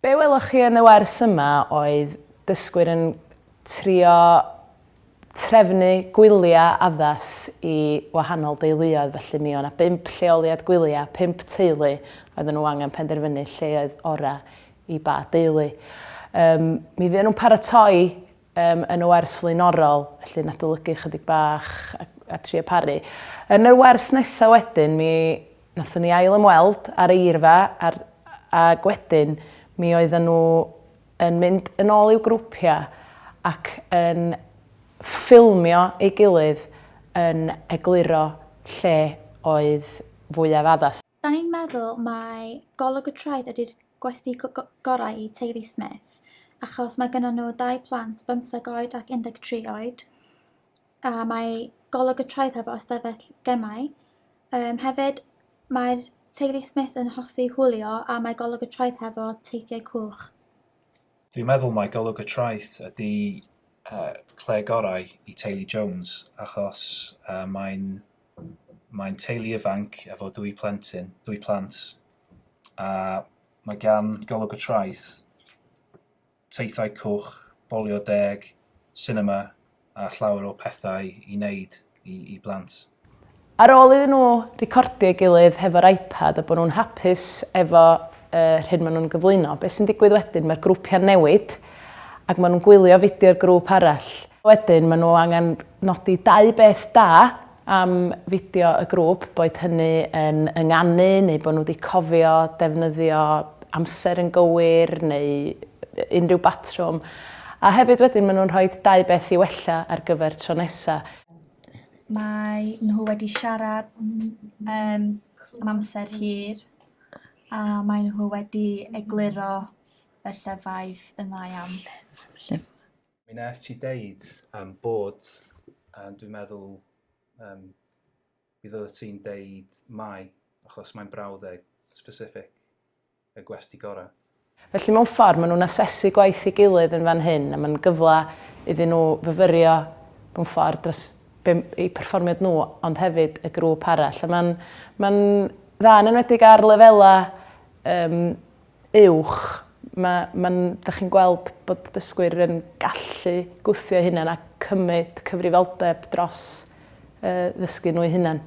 Be welwch chi yn y wers yma oedd dysgwyr yn trio trefnu gwyliau addas i wahanol deuluoedd, felly mi o'na 5 lleoliad gwyliau, 5 teulu oedden nhw angen penderfynu lle oedd ora i ba deulu. Mi fuon nhw'n paratoi yn y wers flaenorol, felly na dylygu chydig bach a trio paru. Yn y wers nesaf wedyn, mi nathon ni ail ymweld ar eirfa ac wedyn mi oedden nhw yn mynd yn ôl i'w grwpiau ac yn ffilmio ei gilydd yn egluro lle oedd fwyaf addas. Da ni'n meddwl mae golwg y traeth ydy'r gwesti gorau i teulu Smith, achos mae gennym nhw 2 plant, 15 oed ac 13 oed, a mae golwg y traeth efo ystafell gemau. Hefyd, mae'r teulu Smith yn hoffi hwylio a mae golwg y traeth efo teithiau cwch. Dwi'n meddwl mae golwg y traeth ydy lle gorau i teulu Jones, achos mae'n teulu ifanc efo 2 plant, a mae gan golwg y traeth teithiau cwch, bolio deg, cinema a llawer o pethau i wneud i blant. Ar ôl iddyn nhw recordio ei gilydd hefo'r iPad a bod nhw'n hapus efo hyn maen nhw'n gyflwyno, beth sy'n digwydd wedyn, mae'r grwpiau'n newid ac maen nhw'n gwylio fideo'r grŵp arall. Wedyn, maen nhw angen nodi 2 beth da am fideo y grŵp, boed hynny yn ynganu neu bod nhw wedi cofio defnyddio amser yn gywir neu unrhyw batrwm. A hefyd wedyn, maen nhw'n rhoi 2 beth i wella ar gyfer tro nesaf. Mae nhw wedi siarad am amser hir, a mae nhw wedi egluro y llefaith yn dda iawn. Mi nes ti deud bod, dwi'n meddwl, bydd oeddet ti'n deud mai, achos mae'n brawddeg specific y gwesti gorau. Felly mewn ffordd, maen nhw'n asesu gwaith i gilydd yn fan hyn, a mae'n gyfle iddyn nhw fyfyrio mewn ffordd dros eu perfformiad nhw, ond hefyd y grŵp arall. Mae'n dda yn enwedig ar lefelau uwch. Da chi'n gweld bod dysgwyr yn gallu gwthio hynny a cymryd cyfrifoldeb dros ddysgu nhw eu hunain.